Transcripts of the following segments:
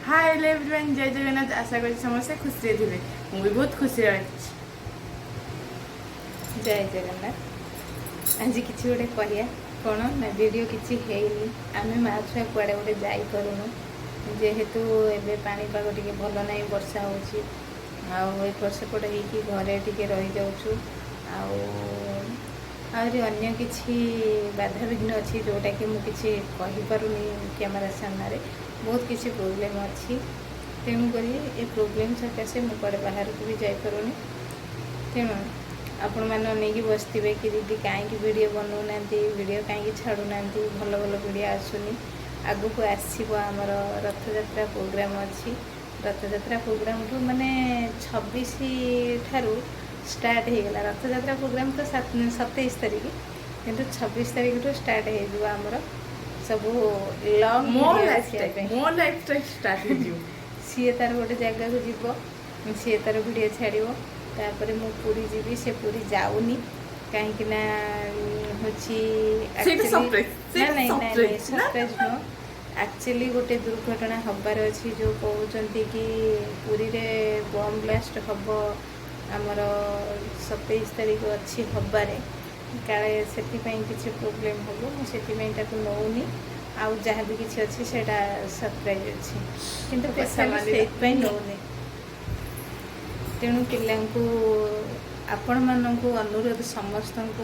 Hi hello everyone जय जगन्नाथ आशा करी समस्ते खुशी थे मुझे बहुत खुशी रही जय जगन्नाथ आज किसी गोटे कहया कौन ना वीडियो किसी है आम माँ छुआ कुआड़े गोटे जापरूनु जेहेतु एवं पाणीपाग टे भल ना वर्षा होपट सेपट हो घरे टे रही जाऊँ आहरी अन्य किसी बाधाविघ्न अच्छी जोटा कि मुझे कहीपरुनी कैमेरा सामने बहुत किसी प्रोब्लेम अच्छी तेणुक ये प्रोब्लेम सकाशे मुझे बाहर को भी जापरूनी तेणु आपण मैंने नहीं बसते कि दीदी कहीं वीडियो बनाऊना वीडियो कहीं छाड़ूना भल भल वीडियो आसुनी आगु को आसब आमर रथयात्रा प्रोग्राम अच्छी रथयात्रा प्रोग्राम माने 26 ठारू स्टार्ट हो गला रथयात्रा प्रोग्राम तो 27 तारीख किंतु 26 तारीख तो स्टार्ट हो आमर सब लॉन्ग मो लाइफ स्टार्ट हो सी तार गोटे जगह को जीव सी तार वीडियो छाड़ तापर मु पूरी जीवी से पूरी जाऊनी कहीं एक्चुअली गोटे दुर्घटना हबार अच्छी जो कहते कि पूरी रे बम ब्लास्ट हम आमर 27 तारीख अच्छी हबार काले से किसी प्रोब्लेम हम मुझे नौनी आउ जहाँ भी किसी अच्छी से सरप्राइज अच्छी कितने नौनी तेणु पिला आपण मानक अनुरोध समस्त को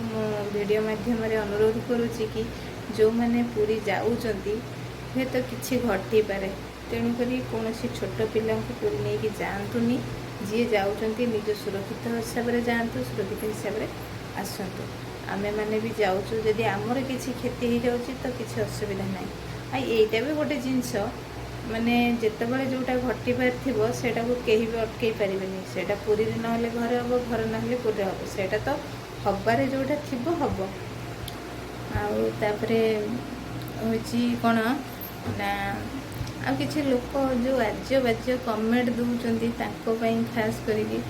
वीडियो माध्यम अनुरोध करुच्ची कि जो मैंने पूरी जाऊँगी हे तो किसी घटी पारे तेणुक कौन छोट पिला पूरी नहीं जातुनी जी जाऊँगी निज सुरक्षित हिसाब से जातु सुरक्षित हिसाब से आसतु आमे मैंने भी जाऊँ जदि आमर किसी क्षति हो जाऊँगी तो किसी असुविधा ना यहीटा भी गोटे जिनस माने जितेबाला जोटा घटी पार सेटा को कहीं भी अटकई पारे सेटा पूरी ना घरे हम घर ना पूरी हम सेटा तो हबारे जोटा थी हम आउे हूँ कौन ना आ किसी लोक जो आज्य बाज्य कमेंट दौरान खास करी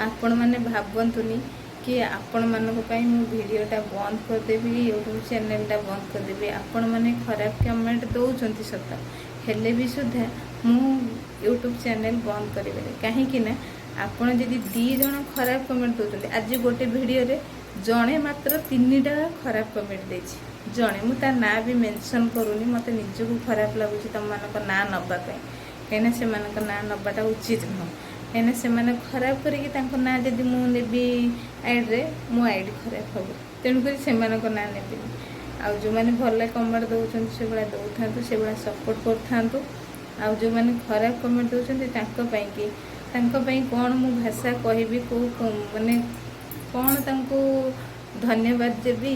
आपण मैंने भावतुनि कि आपण मानक मु वीडियोटा बंद करदेवी यूट्यूब चैनलटा बंद करदेवी आपण मैंने खराब कमेंट दौरान सत हेले भी सुधा मु यूट्यूब चैनल बंद करें कहीं आपण जदि 2 जन खराब कमेंट दौरान आज गोटे वीडियो रे जड़े मात्र 3टा खराब कमेंट देछि जड़े मुझे ना भी मेंशन करूनी मत निजक खराब लगुच तुम मानक ना नवापाई कहीं से ना नवाटा उचित नुह कहीं से खराब करके ना जदि मुझे आईड्रे मो आईडी खराब हम तेणुक से ना नेबी आउ जो मैंने भल कमेंट दौरान से भाया दौथा से भाया सपोर्ट कर आउ जो मैंने खराब कमेंट दौरान कौन मु भाषा कहि कौ माने कौन तांको धन्यवाद देवी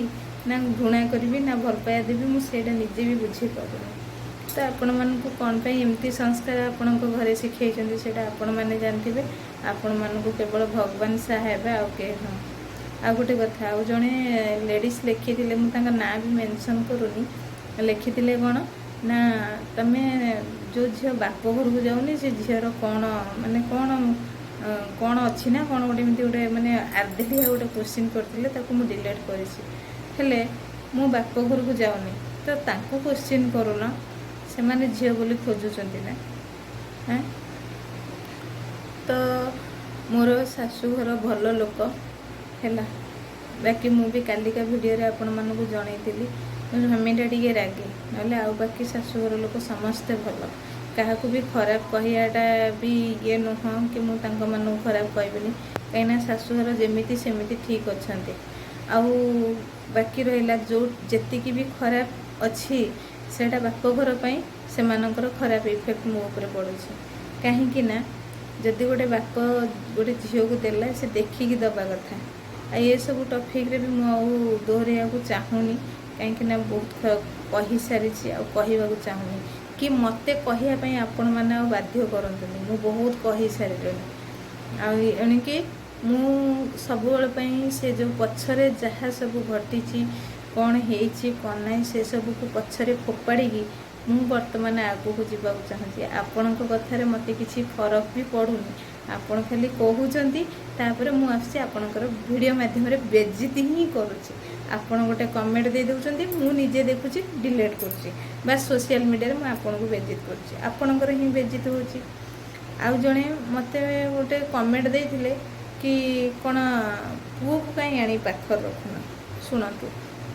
ना घृणा करी ना भल पाया देवी मुझे निजे भी बुझी पारूनी तो आपण मानक कौन एमती संस्कार आपण घरे शिखाई से आपण मैंने जानते आपण मानक केवल भगवान सहायबे आउ के हाँ आ गोटे कथा आउ जड़े लेडीज लिखी ना भी मेंशन करूनी लिखी कौन ना तमें जो झील बाप घर को जाऊनी से झीर कौन माने कौन अच्छी ना कौन गोटे गोटे माने आर्धेलिया गोटे क्वेश्चन करते मुझे डिलीट करें मो बाप घर को जाऊनी तो तांको क्वेश्चन करूना से माने झील बोली खोजुंट ना हाँ तो मोर शाशुघर भल लोक है बाकी मुझे कालिका वीडियो रे आपण मानक जनईली स्वामीटा टे रागे ना आउ बाकी शाशुघर लोक समस्ते भल क्या भी खराब कहटा भी ये नुह कि मुझे खराब कहबी कहीं शाशुघर जमी सेमती ठीक अच्छा आउ बाकी रहा जो जी भी खराब अच्छी सेटा बाप घर से खराब इफेक्ट मो उपर पड़ू कहीं जदि गोटे बाप गोटे झील को देला से देखिकी दबा कथा ये सब टॉपिक रे भी मुझे दोहरिया को चाहूनी कहीं बहुत कही सारी कहवा चाहूनी कि मत कहवाई आपण मैंने बाध्य करतुनि मु बहुत कही सारे आणिकी मु सब से जो पछरे जहाँ सब घटी कौन हो ना से सब को पछरे फोपाड़ी मु बर्तमान आगू को जीवा चाहूँगी आपण कथार मत किसी फरक भी पड़ूनी आपण खाली कहते मुझे आपणकर वीडियो माध्यम बेजिति ही करुच्ची ଆପଣ ଗୋଟେ କମେଣ୍ଟ ଦେଇ ଦେଉଛନ୍ତି, ମୁଁ ନିଜେ ଦେଖୁଛି ଡିଲିଟ୍ କରୁଛି, ବାସ୍ ସୋସିଆଲ ମିଡ଼ିଆରେ ମୁଁ ଆପଣଙ୍କୁ ବେଜିତ କରୁଛି, ଆପଣଙ୍କର ହିଁ ବେଜିତ ହେଉଛି। ଆଉ ଜଣେ ମୋତେ ଗୋଟେ କମେଣ୍ଟ ଦେଇଥିଲେ କି କ'ଣ ପୁଅକୁ କାହିଁ ଆଣି ପାଖରେ ରଖୁନ। ଶୁଣନ୍ତୁ,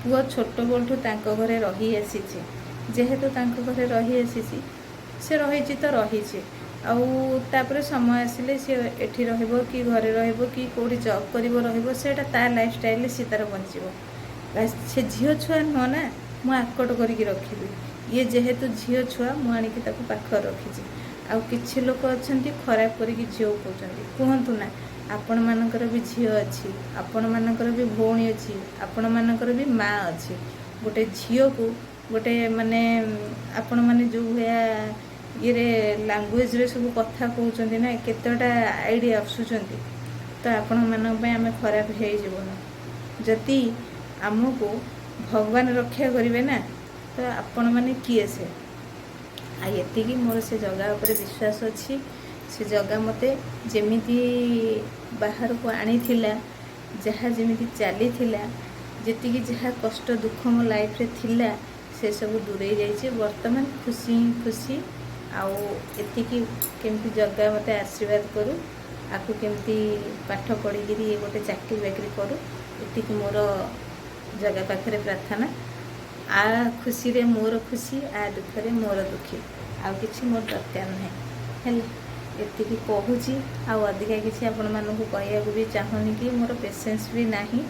ପୁଅ ଛୋଟବେଳଠୁ ତାଙ୍କ ଘରେ ରହି ଆସିଛି, ଯେହେତୁ ତାଙ୍କ ଘରେ ରହି ଆସିଛି, ସେ ରହିଛି ତ ରହିଛି। ଆଉ ତାପରେ ସମୟ ଆସିଲେ ସେ ଏଠି ରହିବ କି ଘରେ ରହିବ କି କେଉଁଠି ଜବ୍ କରିବ ରହିବ, ସେଇଟା ତା ଲାଇଫଷ୍ଟାଇଲରେ ସେ ତାର ବଞ୍ଚିବ। ସେ ଝିଅ ଛୁଆ ନୁହଁ ନା, ମୁଁ ଆକଟ କରିକି ରଖିବି। ଇଏ ଯେହେତୁ ଝିଅ ଛୁଆ, ମୁଁ ଆଣିକି ତାକୁ ପାଖରେ ରଖିଛି। ଆଉ କିଛି ଲୋକ ଅଛନ୍ତି ଖରାପ କରିକି ଝିଅକୁ କହୁଛନ୍ତି। କୁହନ୍ତୁ ନା, ଆପଣମାନଙ୍କର ବି ଝିଅ ଅଛି, ଆପଣମାନଙ୍କର ବି ଭଉଣୀ ଅଛି, ଆପଣମାନଙ୍କର ବି ମା ଅଛି। ଗୋଟେ ଝିଅକୁ ଗୋଟେ ମାନେ ଆପଣମାନେ ଯେଉଁ ଭଳିଆ ଇଏରେ ଲାଙ୍ଗୁଏଜରେ ସବୁ କଥା କହୁଛନ୍ତି ନା, କେତେଟା ଆଇଡ଼ିଆ ଆସୁଛନ୍ତି, ତ ଆପଣମାନଙ୍କ ପାଇଁ ଆମେ ଖରାପ ହେଇଯିବୁନି। ଯଦି ଆମକୁ ଭଗବାନ ରକ୍ଷା କରିବେ ନା, ତ ଆପଣମାନେ କିଏ ସେ? ଆଉ ଏତିକି ମୋର ସେ ଜଗା ଉପରେ ବିଶ୍ୱାସ ଅଛି। ସେ ଜଗା ମୋତେ ଯେମିତି ବାହାରକୁ ଆଣିଥିଲା, ଯାହା ଯେମିତି ଚାଲିଥିଲା, ଯେତିକି ଯାହା କଷ୍ଟ ଦୁଃଖ ମୋ ଲାଇଫରେ ଥିଲା, ସେସବୁ ଦୂରେଇ ଯାଇଛି। ବର୍ତ୍ତମାନ ଖୁସି ହିଁ ଖୁସି। ଆଉ ଏତିକି କେମିତି ଜଗା ମୋତେ ଆଶୀର୍ବାଦ କରୁ, ଆକୁ କେମିତି ପାଠ ପଢ଼ିକିରି ଗୋଟେ ଚାକିରି ବାକିରି କରୁ, ଏତିକି ମୋର ଜଗା ପାଖରେ ପ୍ରାର୍ଥନା। ଆ ଖୁସିରେ ମୋର ଖୁସି, ଆ ଦୁଃଖରେ ମୋର ଦୁଃଖୀ, ଆଉ କିଛି ମୋର ଦରକାର ନାହିଁ ହେଲା। ଏତିକି କହୁଛି, ଆଉ ଅଧିକା କିଛି ଆପଣମାନଙ୍କୁ କହିବାକୁ ବି ଚାହୁଁନି, କି ମୋର ପେସେନ୍ସ ବି ନାହିଁ।